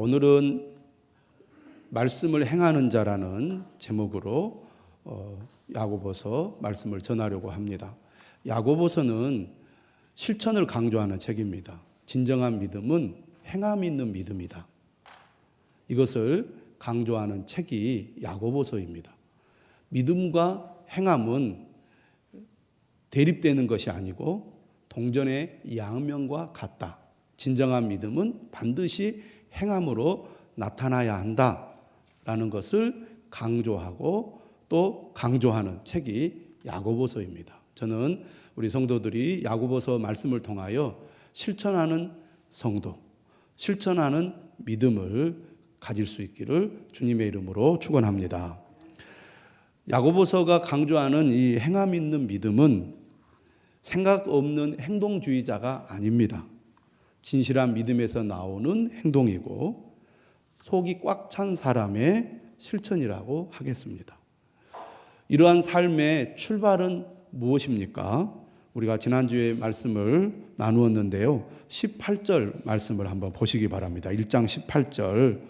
오늘은 말씀을 행하는 자라는 제목으로 야고보서 말씀을 전하려고 합니다. 야고보서는 실천을 강조하는 책입니다. 진정한 믿음은 행함이 있는 믿음이다. 이것을 강조하는 책이 야고보서입니다. 믿음과 행함은 대립되는 것이 아니고 동전의 양면과 같다. 진정한 믿음은 반드시 행함으로 나타나야 한다라는 것을 강조하고 또 강조하는 책이 야고보서입니다. 저는 우리 성도들이 야고보서 말씀을 통하여 실천하는 성도, 실천하는 믿음을 가질 수 있기를 주님의 이름으로 축원합니다. 야고보서가 강조하는 이 행함 있는 믿음은 생각 없는 행동주의자가 아닙니다. 진실한 믿음에서 나오는 행동이고 속이 꽉 찬 사람의 실천이라고 하겠습니다. 이러한 삶의 출발은 무엇입니까? 우리가 지난주에 말씀을 나누었는데요. 18절 말씀을 한번 보시기 바랍니다. 1장 18절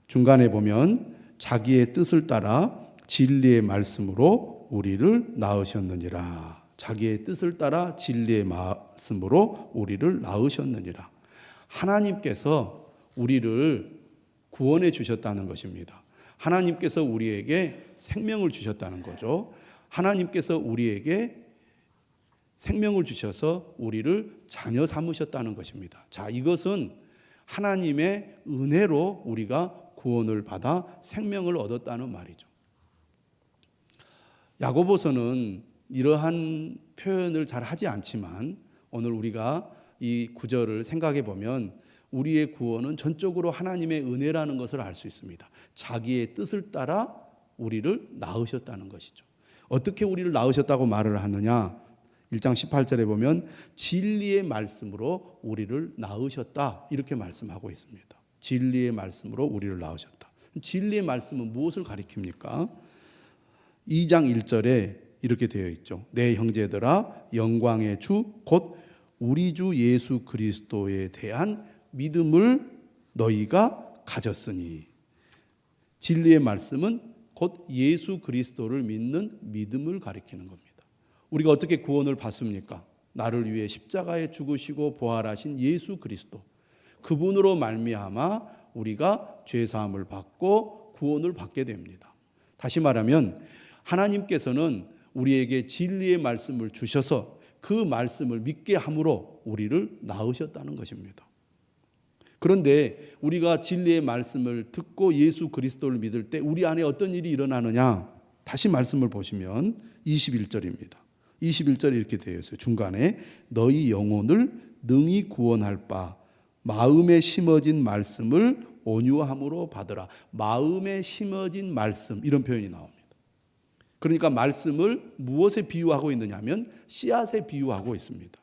중간에 보면 자기의 뜻을 따라 진리의 말씀으로 우리를 낳으셨느니라. 자기의 뜻을 따라 진리의 말씀으로 우리를 낳으셨느니라. 하나님께서 우리를 구원해 주셨다는 것입니다. 하나님께서 우리에게 생명을 주셨다는 거죠. 하나님께서 우리에게 생명을 주셔서 우리를 자녀 삼으셨다는 것입니다. 자, 이것은 하나님의 은혜로 우리가 구원을 받아 생명을 얻었다는 말이죠. 야고보서는 이러한 표현을 잘 하지 않지만 오늘 우리가 이 구절을 생각해 보면 우리의 구원은 전적으로 하나님의 은혜라는 것을 알 수 있습니다. 자기의 뜻을 따라 우리를 낳으셨다는 것이죠. 어떻게 우리를 낳으셨다고 말을 하느냐? 1장 18절에 보면 진리의 말씀으로 우리를 낳으셨다 이렇게 말씀하고 있습니다. 진리의 말씀으로 우리를 낳으셨다. 진리의 말씀은 무엇을 가리킵니까? 2장 1절에 이렇게 되어 있죠. 내 형제들아 영광의 주 곧 우리 주 예수 그리스도에 대한 믿음을 너희가 가졌으니. 진리의 말씀은 곧 예수 그리스도를 믿는 믿음을 가리키는 겁니다. 우리가 어떻게 구원을 받습니까? 나를 위해 십자가에 죽으시고 부활하신 예수 그리스도, 그분으로 말미암아 우리가 죄사함을 받고 구원을 받게 됩니다. 다시 말하면 하나님께서는 우리에게 진리의 말씀을 주셔서 그 말씀을 믿게 함으로 우리를 낳으셨다는 것입니다. 그런데 우리가 진리의 말씀을 듣고 예수 그리스도를 믿을 때 우리 안에 어떤 일이 일어나느냐? 다시 말씀을 보시면 21절입니다. 21절에 이렇게 되어 있어요. 중간에 너희 영혼을 능히 구원할 바 마음에 심어진 말씀을 온유함으로 받으라. 마음에 심어진 말씀, 이런 표현이 나옵니다. 그러니까 말씀을 무엇에 비유하고 있느냐 하면 씨앗에 비유하고 있습니다.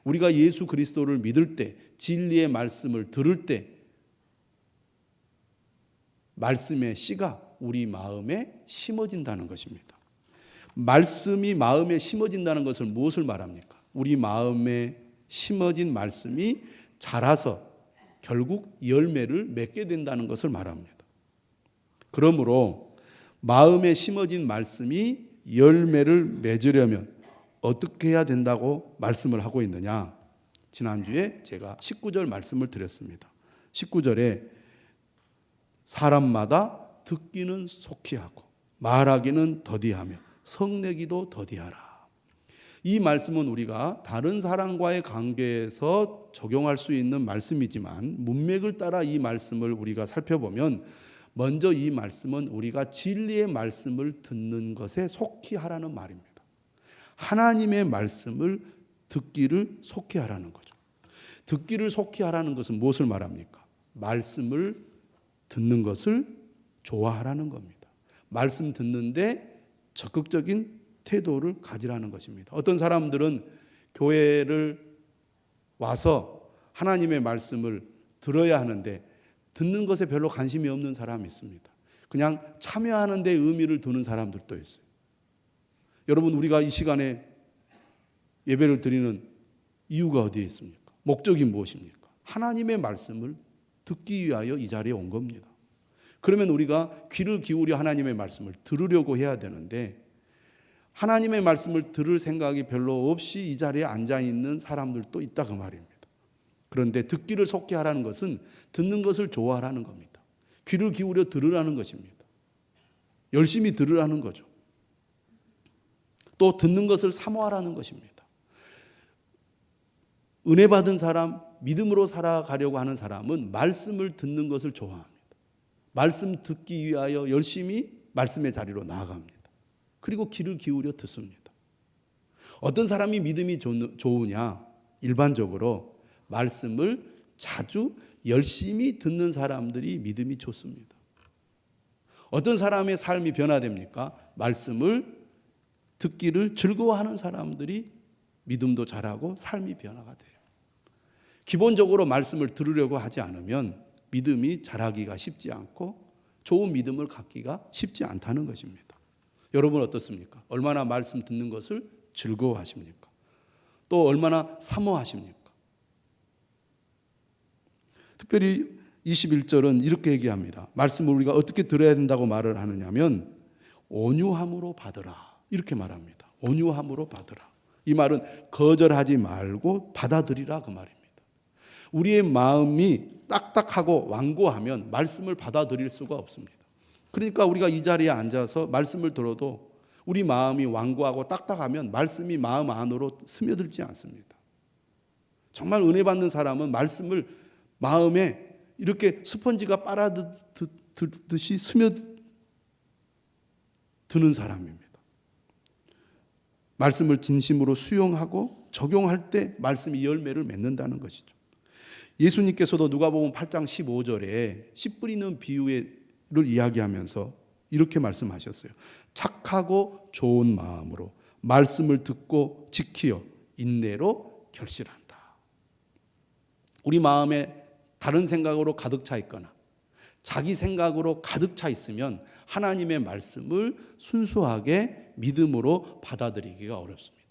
우리가 예수 그리스도를 믿을 때, 진리의 말씀을 들을 때 말씀의 씨가 우리 마음에 심어진다는 것입니다. 말씀이 마음에 심어진다는 것을 무엇을 말합니까? 우리 마음에 심어진 말씀이 자라서 결국 열매를 맺게 된다는 것을 말합니다. 그러므로 마음에 심어진 말씀이 열매를 맺으려면 어떻게 해야 된다고 말씀을 하고 있느냐? 지난주에 제가 19절 말씀을 드렸습니다. 19절에 사람마다 듣기는 속히 하고 말하기는 더디하며 성내기도 더디하라. 이 말씀은 우리가 다른 사람과의 관계에서 적용할 수 있는 말씀이지만 문맥을 따라 이 말씀을 우리가 살펴보면 먼저 이 말씀은 우리가 진리의 말씀을 듣는 것에 속히 하라는 말입니다. 하나님의 말씀을 듣기를 속히 하라는 거죠. 듣기를 속히 하라는 것은 무엇을 말합니까? 말씀을 듣는 것을 좋아하라는 겁니다. 말씀 듣는데 적극적인 태도를 가지라는 것입니다. 어떤 사람들은 교회를 와서 하나님의 말씀을 들어야 하는데 듣는 것에 별로 관심이 없는 사람이 있습니다. 그냥 참여하는 데 의미를 두는 사람들도 있어요. 여러분, 우리가 이 시간에 예배를 드리는 이유가 어디에 있습니까? 목적이 무엇입니까? 하나님의 말씀을 듣기 위하여 이 자리에 온 겁니다. 그러면 우리가 귀를 기울여 하나님의 말씀을 들으려고 해야 되는데 하나님의 말씀을 들을 생각이 별로 없이 이 자리에 앉아 있는 사람들도 있다 그 말입니다. 그런데 듣기를 속히 하라는 것은 듣는 것을 좋아하라는 겁니다. 귀를 기울여 들으라는 것입니다. 열심히 들으라는 거죠. 또 듣는 것을 사모하라는 것입니다. 은혜 받은 사람, 믿음으로 살아가려고 하는 사람은 말씀을 듣는 것을 좋아합니다. 말씀 듣기 위하여 열심히 말씀의 자리로 나아갑니다. 그리고 귀를 기울여 듣습니다. 어떤 사람이 믿음이 좋으냐? 일반적으로 말씀을 자주 열심히 듣는 사람들이 믿음이 좋습니다. 어떤 사람의 삶이 변화됩니까? 말씀을 듣기를 즐거워하는 사람들이 믿음도 잘하고 삶이 변화가 돼요. 기본적으로 말씀을 들으려고 하지 않으면 믿음이 자라기가 쉽지 않고 좋은 믿음을 갖기가 쉽지 않다는 것입니다. 여러분 어떻습니까? 얼마나 말씀 듣는 것을 즐거워하십니까? 또 얼마나 사모하십니까? 특별히 21절은 이렇게 얘기합니다. 말씀을 우리가 어떻게 들어야 된다고 말을 하느냐면 온유함으로 받으라 이렇게 말합니다. 온유함으로 받으라. 이 말은 거절하지 말고 받아들이라 그 말입니다. 우리의 마음이 딱딱하고 완고하면 말씀을 받아들일 수가 없습니다. 그러니까 우리가 이 자리에 앉아서 말씀을 들어도 우리 마음이 완고하고 딱딱하면 말씀이 마음 안으로 스며들지 않습니다. 정말 은혜 받는 사람은 말씀을 마음에 이렇게 스펀지가 빨아들듯이 스며드는 사람입니다. 말씀을 진심으로 수용하고 적용할 때 말씀이 열매를 맺는다는 것이죠. 예수님께서도 누가복음 8장 15절에 씨 뿌리는 비유를 이야기하면서 이렇게 말씀하셨어요. 착하고 좋은 마음으로 말씀을 듣고 지키어 인내로 결실한다. 우리 마음에 다른 생각으로 가득 차 있거나 자기 생각으로 가득 차 있으면 하나님의 말씀을 순수하게 믿음으로 받아들이기가 어렵습니다.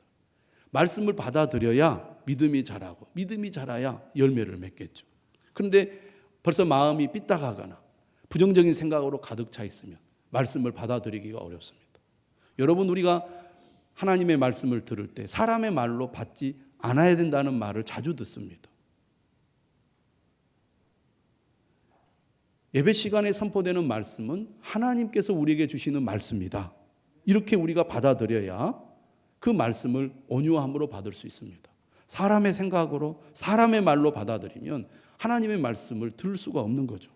말씀을 받아들여야 믿음이 자라고 믿음이 자라야 열매를 맺겠죠. 그런데 벌써 마음이 삐딱하거나 부정적인 생각으로 가득 차 있으면 말씀을 받아들이기가 어렵습니다. 여러분 우리가 하나님의 말씀을 들을 때 사람의 말로 받지 않아야 된다는 말을 자주 듣습니다. 예배 시간에 선포되는 말씀은 하나님께서 우리에게 주시는 말씀이다. 이렇게 우리가 받아들여야 그 말씀을 온유함으로 받을 수 있습니다. 사람의 생각으로 사람의 말로 받아들이면 하나님의 말씀을 들을 수가 없는 거죠.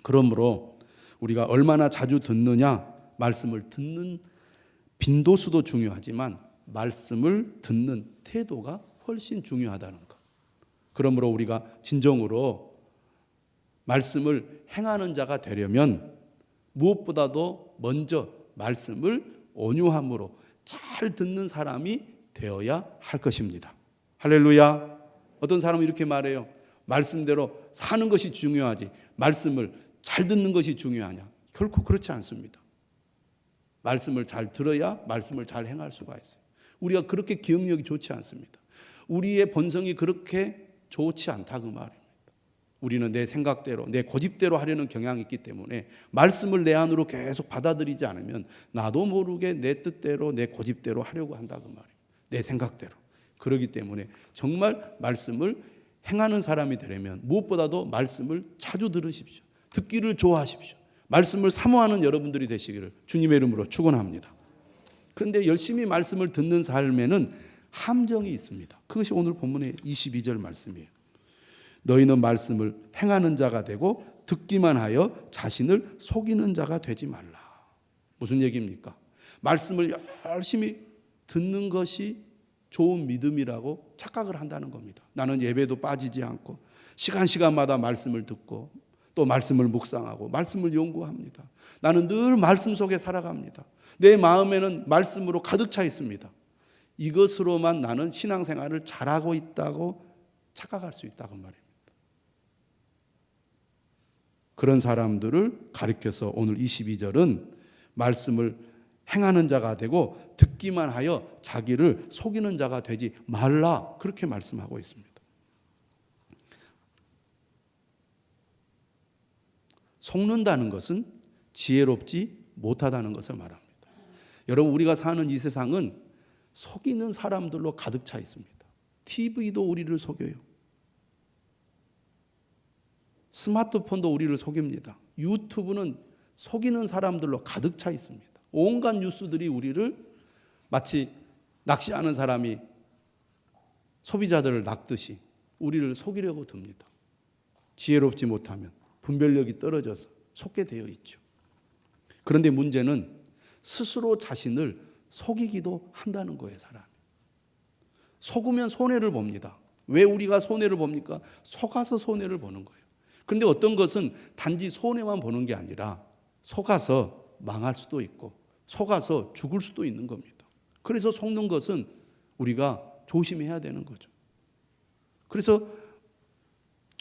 그러므로 우리가 얼마나 자주 듣느냐, 말씀을 듣는 빈도수도 중요하지만 말씀을 듣는 태도가 훨씬 중요하다는 것. 그러므로 우리가 진정으로 말씀을 행하는 자가 되려면 무엇보다도 먼저 말씀을 온유함으로 잘 듣는 사람이 되어야 할 것입니다. 할렐루야. 어떤 사람은 이렇게 말해요. 말씀대로 사는 것이 중요하지 말씀을 잘 듣는 것이 중요하냐? 결코 그렇지 않습니다. 말씀을 잘 들어야 말씀을 잘 행할 수가 있어요. 우리가 그렇게 기억력이 좋지 않습니다. 우리의 본성이 그렇게 좋지 않다 그 말입니다. 우리는 내 생각대로 내 고집대로 하려는 경향이 있기 때문에 말씀을 내 안으로 계속 받아들이지 않으면 나도 모르게 내 뜻대로 내 고집대로 하려고 한다 그 말이에요. 내 생각대로. 그렇기 때문에 정말 말씀을 행하는 사람이 되려면 무엇보다도 말씀을 자주 들으십시오. 듣기를 좋아하십시오. 말씀을 사모하는 여러분들이 되시기를 주님의 이름으로 축원합니다. 그런데 열심히 말씀을 듣는 삶에는 함정이 있습니다. 그것이 오늘 본문의 22절 말씀이에요. 너희는 말씀을 행하는 자가 되고 듣기만 하여 자신을 속이는 자가 되지 말라. 무슨 얘기입니까? 말씀을 열심히 듣는 것이 좋은 믿음이라고 착각을 한다는 겁니다. 나는 예배도 빠지지 않고 시간마다 말씀을 듣고 또 말씀을 묵상하고 말씀을 연구합니다. 나는 늘 말씀 속에 살아갑니다. 내 마음에는 말씀으로 가득 차 있습니다. 이것으로만 나는 신앙생활을 잘하고 있다고 착각할 수 있다고 말입니다. 그런 사람들을 가리켜서 오늘 22절은 말씀을 행하는 자가 되고 듣기만 하여 자기를 속이는 자가 되지 말라 그렇게 말씀하고 있습니다. 속는다는 것은 지혜롭지 못하다는 것을 말합니다. 여러분, 우리가 사는 이 세상은 속이는 사람들로 가득 차 있습니다. TV도 우리를 속여요. 스마트폰도 우리를 속입니다. 유튜브는 속이는 사람들로 가득 차 있습니다. 온갖 뉴스들이 우리를 마치 낚시하는 사람이 소비자들을 낚듯이 우리를 속이려고 듭니다. 지혜롭지 못하면 분별력이 떨어져서 속게 되어 있죠. 그런데 문제는 스스로 자신을 속이기도 한다는 거예요, 사람이. 속으면 손해를 봅니다. 왜 우리가 손해를 봅니까? 속아서 손해를 보는 거예요. 그런데 어떤 것은 단지 손해만 보는 게 아니라 속아서 망할 수도 있고 속아서 죽을 수도 있는 겁니다. 그래서 속는 것은 우리가 조심해야 되는 거죠. 그래서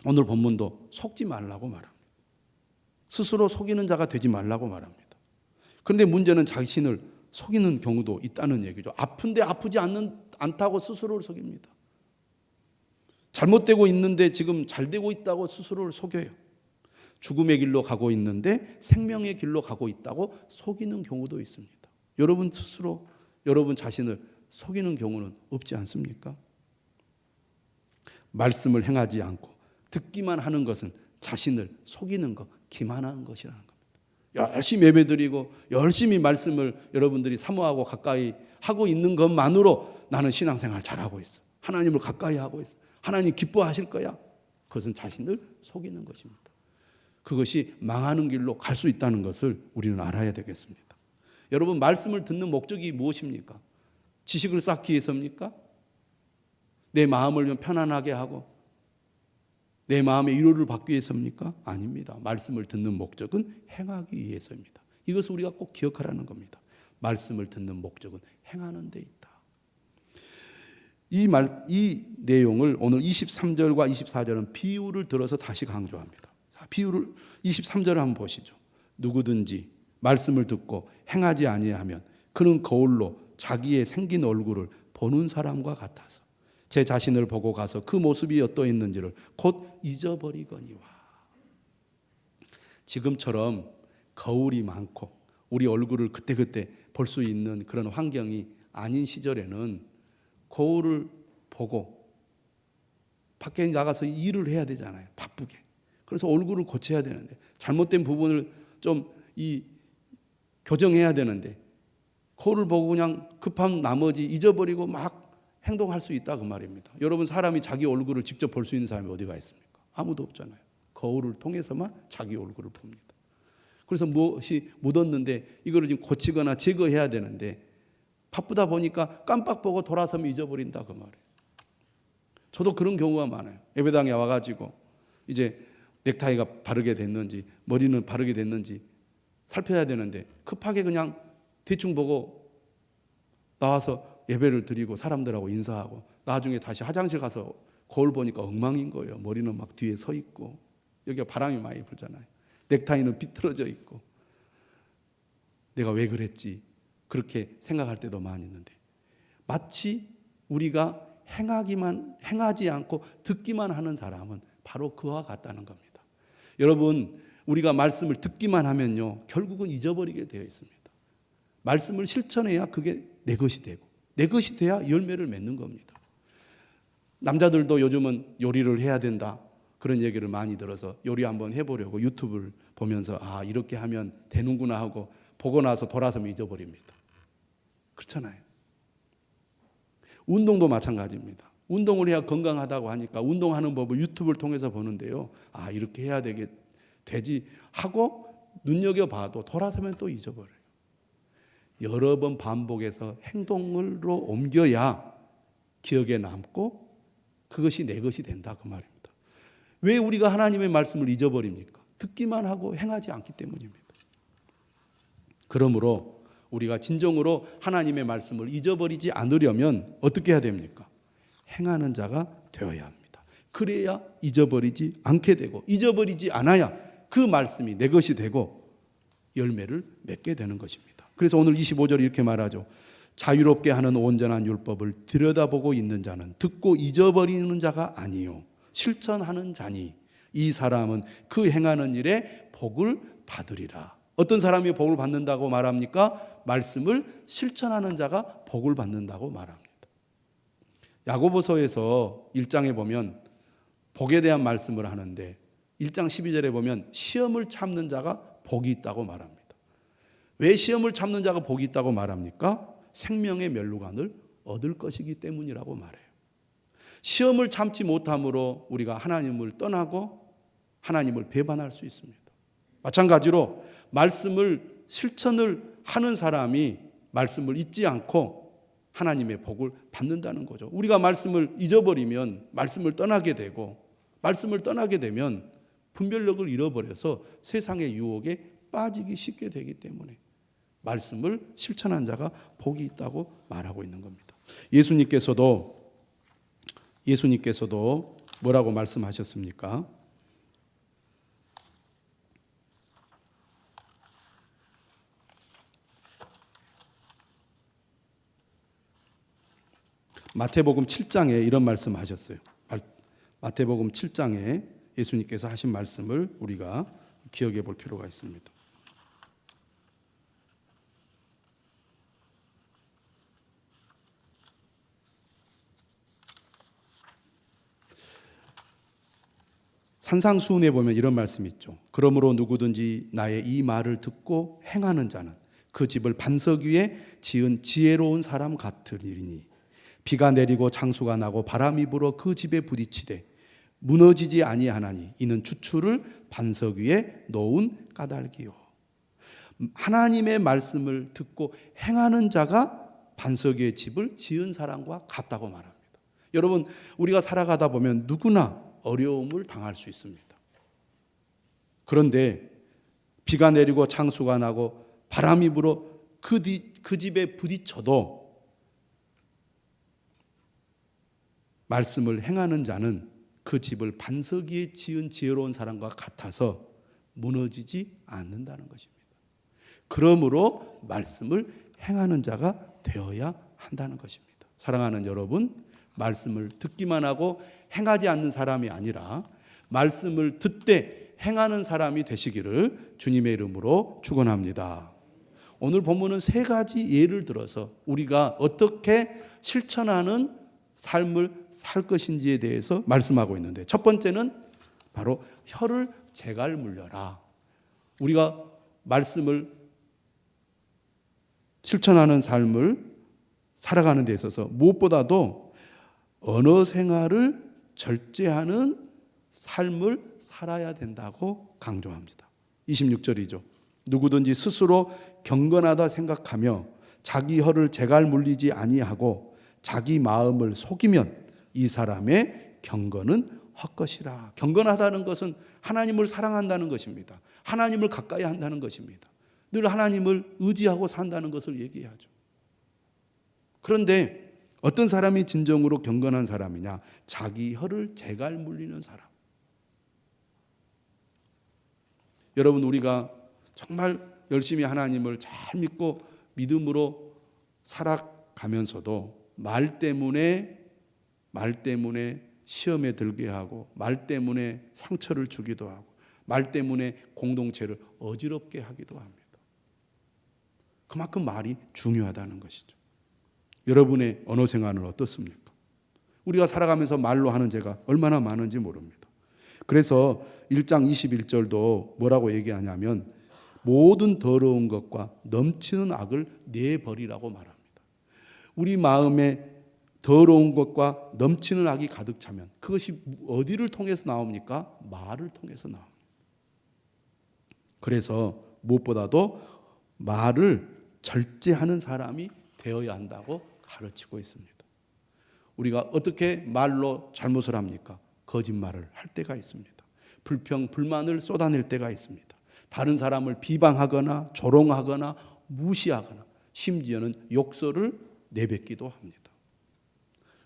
오늘 본문도 속지 말라고 말합니다. 스스로 속이는 자가 되지 말라고 말합니다. 그런데 문제는 자신을 속이는 경우도 있다는 얘기죠. 아픈데 아프지 않다고 스스로를 속입니다. 잘못되고 있는데 지금 잘 되고 있다고 스스로를 속여요. 죽음의 길로 가고 있는데 생명의 길로 가고 있다고 속이는 경우도 있습니다. 여러분 스스로 여러분 자신을 속이는 경우는 없지 않습니까? 말씀을 행하지 않고 듣기만 하는 것은 자신을 속이는 것, 기만하는 것이라는 겁니다. 열심히 예배드리고 열심히 말씀을 여러분들이 사모하고 가까이 하고 있는 것만으로 나는 신앙생활 잘하고 있어. 하나님을 가까이 하고 있어. 하나님 기뻐하실 거야. 그것은 자신을 속이는 것입니다. 그것이 망하는 길로 갈 수 있다는 것을 우리는 알아야 되겠습니다. 여러분, 말씀을 듣는 목적이 무엇입니까? 지식을 쌓기 위해서입니까? 내 마음을 편안하게 하고 내 마음의 위로를 받기 위해서입니까? 아닙니다. 말씀을 듣는 목적은 행하기 위해서입니다. 이것을 우리가 꼭 기억하라는 겁니다. 말씀을 듣는 목적은 행하는 데 있다. 이 내용을 오늘 23절과 24절은 비유를 들어서 다시 강조합니다. 비유를 23절을 한번 보시죠. 누구든지 말씀을 듣고 행하지 아니하면 그는 거울로 자기의 생긴 얼굴을 보는 사람과 같아서 제 자신을 보고 가서 그 모습이 어떠했는지를 곧 잊어버리거니와. 지금처럼 거울이 많고 우리 얼굴을 그때그때 볼 수 있는 그런 환경이 아닌 시절에는 거울을 보고 밖에 나가서 일을 해야 되잖아요. 바쁘게. 그래서 얼굴을 고쳐야 되는데 잘못된 부분을 좀 교정해야 되는데 거울을 보고 그냥 급한 나머지 잊어버리고 막 행동할 수 있다 그 말입니다. 여러분, 사람이 자기 얼굴을 직접 볼 수 있는 사람이 어디가 있습니까? 아무도 없잖아요. 거울을 통해서만 자기 얼굴을 봅니다. 그래서 무엇이 묻었는데 이거를 지금 고치거나 제거해야 되는데 바쁘다 보니까 깜빡 보고 돌아서면 잊어버린다 그 말이에요. 저도 그런 경우가 많아요. 예배당에 와가지고 이제 넥타이가 바르게 됐는지 머리는 바르게 됐는지 살펴야 되는데 급하게 그냥 대충 보고 나와서 예배를 드리고 사람들하고 인사하고 나중에 다시 화장실 가서 거울 보니까 엉망인 거예요. 머리는 막 뒤에 서 있고 여기가 바람이 많이 불잖아요. 넥타이는 비틀어져 있고 내가 왜 그랬지 그렇게 생각할 때도 많이 있는데 마치 우리가 행하지 않고 듣기만 하는 사람은 바로 그와 같다는 겁니다. 여러분, 우리가 말씀을 듣기만 하면요 결국은 잊어버리게 되어 있습니다. 말씀을 실천해야 그게 내 것이 되고 내 것이 돼야 열매를 맺는 겁니다. 남자들도 요즘은 요리를 해야 된다 그런 얘기를 많이 들어서 요리 한번 해보려고 유튜브를 보면서 이렇게 하면 되는구나 하고 보고 나서 돌아서면 잊어버립니다. 그렇잖아요. 운동도 마찬가지입니다. 운동을 해야 건강하다고 하니까 운동하는 법을 유튜브를 통해서 보는데요. 이렇게 해야 되지 하고 눈여겨봐도 돌아서면 또 잊어버려요. 여러 번 반복해서 행동으로 옮겨야 기억에 남고 그것이 내 것이 된다 그 말입니다. 왜 우리가 하나님의 말씀을 잊어버립니까? 듣기만 하고 행하지 않기 때문입니다. 그러므로 우리가 진정으로 하나님의 말씀을 잊어버리지 않으려면 어떻게 해야 됩니까? 행하는 자가 되어야 합니다. 그래야 잊어버리지 않게 되고 잊어버리지 않아야 그 말씀이 내 것이 되고 열매를 맺게 되는 것입니다. 그래서 오늘 25절에 이렇게 말하죠. 자유롭게 하는 온전한 율법을 들여다보고 있는 자는 듣고 잊어버리는 자가 아니요 실천하는 자니 이 사람은 그 행하는 일에 복을 받으리라. 어떤 사람이 복을 받는다고 말합니까? 말씀을 실천하는 자가 복을 받는다고 말합니다. 야고보서에서 1장에 보면 복에 대한 말씀을 하는데 1장 12절에 보면 시험을 참는 자가 복이 있다고 말합니다. 왜 시험을 참는 자가 복이 있다고 말합니까? 생명의 멸류관을 얻을 것이기 때문이라고 말해요. 시험을 참지 못함으로 우리가 하나님을 떠나고 하나님을 배반할 수 있습니다. 마찬가지로 말씀을 실천을 하는 사람이 말씀을 잊지 않고 하나님의 복을 받는다는 거죠. 우리가 말씀을 잊어버리면 말씀을 떠나게 되고 말씀을 떠나게 되면 분별력을 잃어버려서 세상의 유혹에 빠지기 쉽게 되기 때문에 말씀을 실천한 자가 복이 있다고 말하고 있는 겁니다. 예수님께서도 뭐라고 말씀하셨습니까? 마태복음 7장에 이런 말씀하셨어요. 마태복음 7장에 예수님께서 하신 말씀을 우리가 기억해 볼 필요가 있습니다. 산상수훈에 보면 이런 말씀이 있죠. 그러므로 누구든지 나의 이 말을 듣고 행하는 자는 그 집을 반석 위에 지은 지혜로운 사람 같으리니 비가 내리고 창수가 나고 바람이 불어 그 집에 부딪히되 무너지지 아니하나니 이는 주추를 반석 위에 놓은 까닭이요. 하나님의 말씀을 듣고 행하는 자가 반석 위에 집을 지은 사람과 같다고 말합니다. 여러분, 우리가 살아가다 보면 누구나 어려움을 당할 수 있습니다. 그런데 비가 내리고 창수가 나고 바람이 불어 그 집에 부딪혀도 말씀을 행하는 자는 그 집을 반석 위에 지은 지혜로운 사람과 같아서 무너지지 않는다는 것입니다. 그러므로 말씀을 행하는 자가 되어야 한다는 것입니다. 사랑하는 여러분, 말씀을 듣기만 하고 행하지 않는 사람이 아니라 말씀을 듣되 행하는 사람이 되시기를 주님의 이름으로 축원합니다. 오늘 본문은 세 가지 예를 들어서 우리가 어떻게 실천하는 삶을 살 것인지에 대해서 말씀하고 있는데, 첫 번째는 바로 혀를 제갈 물려라. 우리가 말씀을 실천하는 삶을 살아가는 데 있어서 무엇보다도 언어 생활을 절제하는 삶을 살아야 된다고 강조합니다. 26절이죠. 누구든지 스스로 경건하다 생각하며 자기 혀를 제갈 물리지 아니하고 자기 마음을 속이면 이 사람의 경건은 헛것이라. 경건하다는 것은 하나님을 사랑한다는 것입니다. 하나님을 가까이 한다는 것입니다. 늘 하나님을 의지하고 산다는 것을 얘기하죠. 그런데 어떤 사람이 진정으로 경건한 사람이냐? 자기 혀를 제갈 물리는 사람. 여러분, 우리가 정말 열심히 하나님을 잘 믿고 믿음으로 살아가면서도 말 때문에 시험에 들게 하고 말 때문에 상처를 주기도 하고 말 때문에 공동체를 어지럽게 하기도 합니다. 그만큼 말이 중요하다는 것이죠. 여러분의 언어 생활은 어떻습니까? 우리가 살아가면서 말로 하는 죄가 얼마나 많은지 모릅니다. 그래서 1장 21절도 뭐라고 얘기하냐면 모든 더러운 것과 넘치는 악을 내버리라고 말합니다. 우리 마음에 더러운 것과 넘치는 악이 가득 차면 그것이 어디를 통해서 나옵니까? 말을 통해서 나옵니다. 그래서 무엇보다도 말을 절제하는 사람이 되어야 한다고 가르치고 있습니다. 우리가 어떻게 말로 잘못을 합니까? 거짓말을 할 때가 있습니다. 불평, 불만을 쏟아낼 때가 있습니다. 다른 사람을 비방하거나 조롱하거나 무시하거나 심지어는 욕설을 내뱉기도 합니다.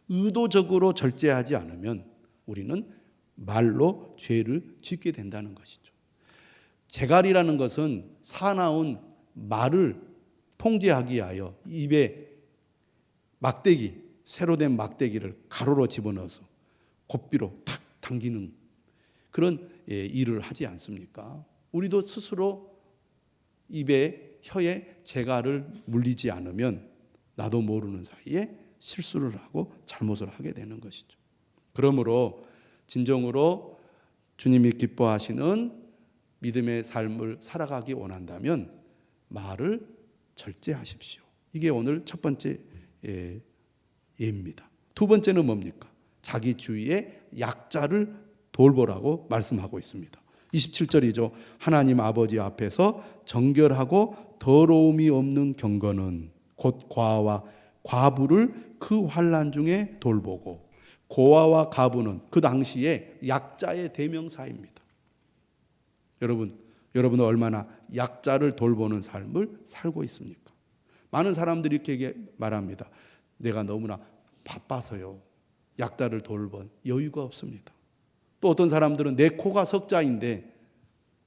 의도적으로 절제하지 않으면 우리는 말로 죄를 짓게 된다는 것이죠. 제갈이라는 것은 사나운 말을 통제하기 위하여 입에 막대기, 새로 된 막대기를 가로로 집어넣어서 고삐로 탁 당기는 그런 일을 하지 않습니까? 우리도 스스로 입에 혀에 재갈을 물리지 않으면 나도 모르는 사이에 실수를 하고 잘못을 하게 되는 것이죠. 그러므로 진정으로 주님이 기뻐하시는 믿음의 삶을 살아가기 원한다면 말을 절제하십시오. 이게 오늘 첫 번째 예입니다. 두 번째는 뭡니까? 자기 주위의 약자를 돌보라고 말씀하고 있습니다. 27절이죠. 하나님 아버지 앞에서 정결하고 더러움이 없는 경건은 곧 고아와 과부를 그 환난 중에 돌보고, 고아와 과부는 그 당시에 약자의 대명사입니다. 여러분은 얼마나 약자를 돌보는 삶을 살고 있습니까? 많은 사람들이 이렇게 말합니다. 내가 너무나 바빠서요, 약자를 돌볼 여유가 없습니다. 또 어떤 사람들은 내 코가 석자인데,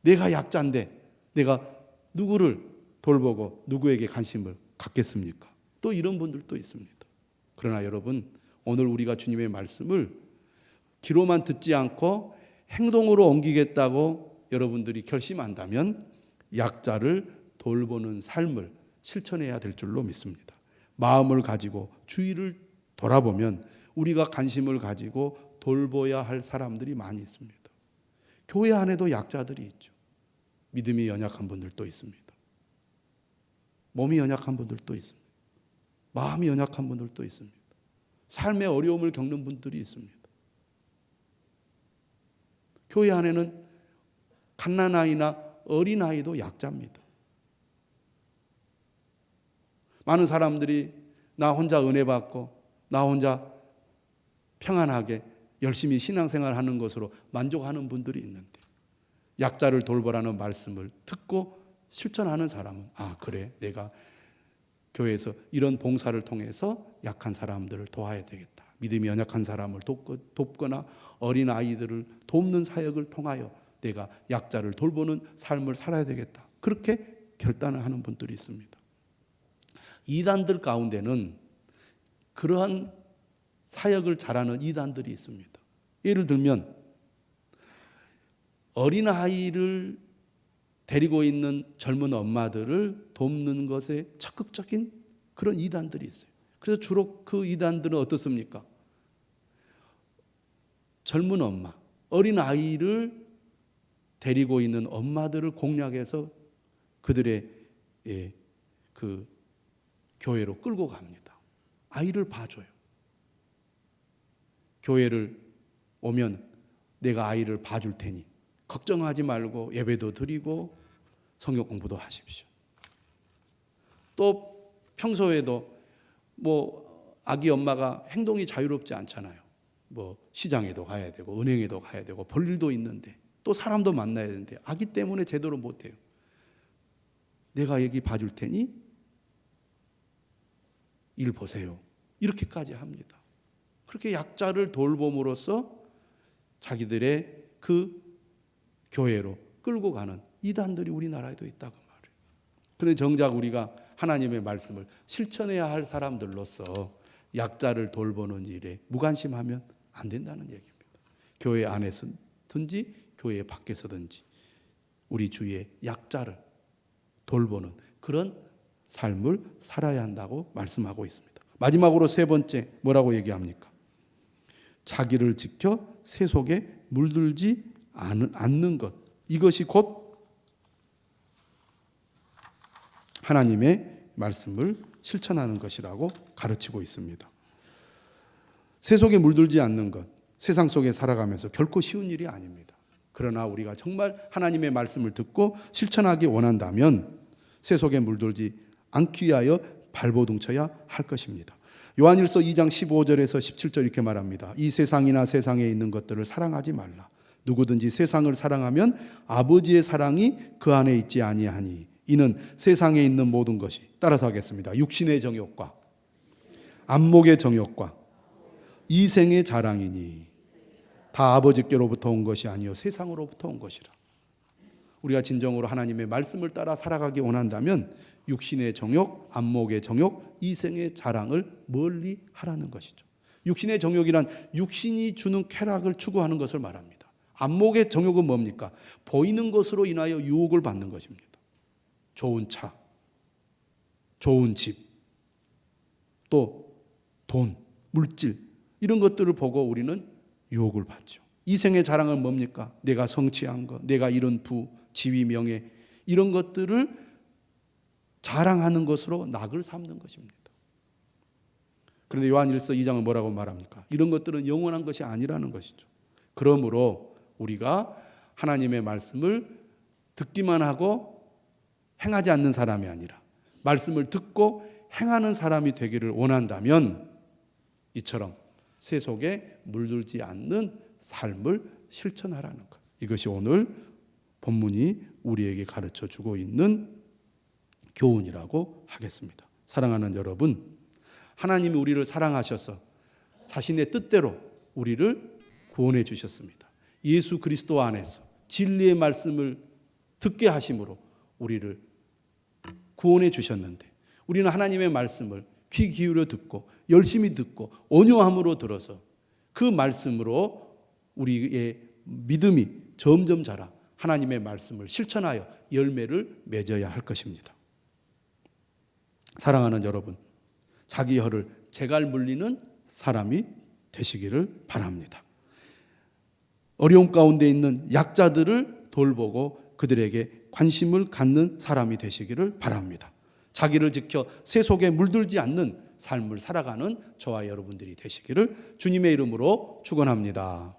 내가 약자인데 내가 누구를 돌보고 누구에게 관심을 갖겠습니까? 또 이런 분들도 있습니다. 그러나 여러분, 오늘 우리가 주님의 말씀을 귀로만 듣지 않고 행동으로 옮기겠다고 여러분들이 결심한다면 약자를 돌보는 삶을 실천해야 될 줄로 믿습니다. 마음을 가지고 주위를 돌아보면 우리가 관심을 가지고 돌봐야 할 사람들이 많이 있습니다. 교회 안에도 약자들이 있죠. 믿음이 연약한 분들도 있습니다. 몸이 연약한 분들도 있습니다. 마음이 연약한 분들도 있습니다. 삶의 어려움을 겪는 분들이 있습니다. 교회 안에는 갓난아이나 어린아이도 약자입니다. 많은 사람들이 나 혼자 은혜 받고 나 혼자 평안하게 열심히 신앙생활하는 것으로 만족하는 분들이 있는데, 약자를 돌보라는 말씀을 듣고 실천하는 사람은 그래, 내가 교회에서 이런 봉사를 통해서 약한 사람들을 도와야 되겠다. 믿음이 연약한 사람을 돕거나 어린아이들을 돕는 사역을 통하여 내가 약자를 돌보는 삶을 살아야 되겠다. 그렇게 결단을 하는 분들이 있습니다. 이단들 가운데는 그러한 사역을 잘하는 이단들이 있습니다. 예를 들면 어린아이를 데리고 있는 젊은 엄마들을 돕는 것에 적극적인 그런 이단들이 있어요. 그래서 주로 그 이단들은 어떻습니까? 젊은 엄마, 어린아이를 데리고 있는 엄마들을 공략해서 그들의 그 교회로 끌고 갑니다. 아이를 봐줘요. 교회를 오면 내가 아이를 봐줄 테니 걱정하지 말고 예배도 드리고 성경 공부도 하십시오. 또 평소에도 아기 엄마가 행동이 자유롭지 않잖아요. 시장에도 가야 되고 은행에도 가야 되고 볼일도 있는데 또 사람도 만나야 되는데 아기 때문에 제대로 못해요. 내가 애기 봐줄 테니 일 보세요. 이렇게까지 합니다. 그렇게 약자를 돌봄으로써 자기들의 그 교회로 끌고 가는 이단들이 우리나라에도 있다고 말해요. 그런데 정작 우리가 하나님의 말씀을 실천해야 할 사람들로서 약자를 돌보는 일에 무관심하면 안 된다는 얘기입니다. 교회 안에서든지 교회 밖에서든지 우리 주위의 약자를 돌보는 그런 삶을 살아야 한다고 말씀하고 있습니다. 마지막으로 세 번째 뭐라고 얘기합니까? 자기를 지켜 세속에 물들지 않는 것, 이것이 곧 하나님의 말씀을 실천하는 것이라고 가르치고 있습니다. 세속에 물들지 않는 것, 세상 속에 살아가면서 결코 쉬운 일이 아닙니다. 그러나 우리가 정말 하나님의 말씀을 듣고 실천하기 원한다면 세속에 물들지 않기 위하여 발버둥쳐야 할 것입니다. 요한일서 2장 15절에서 17절 이렇게 말합니다. 이 세상이나 세상에 있는 것들을 사랑하지 말라. 누구든지 세상을 사랑하면 아버지의 사랑이 그 안에 있지 아니하니 이는 세상에 있는 모든 것이, 따라서 하겠습니다. 육신의 정욕과 안목의 정욕과 이생의 자랑이니 다 아버지께로부터 온 것이 아니요 세상으로부터 온 것이라. 우리가 진정으로 하나님의 말씀을 따라 살아가기 원한다면 육신의 정욕, 안목의 정욕, 이생의 자랑을 멀리 하라는 것이죠. 육신의 정욕이란 육신이 주는 쾌락을 추구하는 것을 말합니다. 안목의 정욕은 뭡니까? 보이는 것으로 인하여 유혹을 받는 것입니다. 좋은 차, 좋은 집, 또 돈, 물질 이런 것들을 보고 우리는 유혹을 받죠. 이 생의 자랑은 뭡니까? 내가 성취한 것, 내가 이룬 부, 지위, 명예 이런 것들을 자랑하는 것으로 낙을 삼는 것입니다. 그런데 요한일서 2장은 뭐라고 말합니까? 이런 것들은 영원한 것이 아니라는 것이죠. 그러므로 우리가 하나님의 말씀을 듣기만 하고 행하지 않는 사람이 아니라 말씀을 듣고 행하는 사람이 되기를 원한다면 이처럼 세속에 물들지 않는 삶을 실천하라는 것. 이것이 오늘 본문이 우리에게 가르쳐 주고 있는 교훈이라고 하겠습니다. 사랑하는 여러분, 하나님이 우리를 사랑하셔서 자신의 뜻대로 우리를 구원해 주셨습니다. 예수 그리스도 안에서 진리의 말씀을 듣게 하심으로 우리를 구원해 주셨는데 우리는 하나님의 말씀을 귀 기울여 듣고 열심히 듣고 온유함으로 들어서 그 말씀으로 우리의 믿음이 점점 자라 하나님의 말씀을 실천하여 열매를 맺어야 할 것입니다. 사랑하는 여러분, 자기 혀를 재갈 물리는 사람이 되시기를 바랍니다. 어려움 가운데 있는 약자들을 돌보고 그들에게 관심을 갖는 사람이 되시기를 바랍니다. 자기를 지켜 세속에 물들지 않는 삶을 살아가는 저와 여러분들이 되시기를 주님의 이름으로 축원합니다.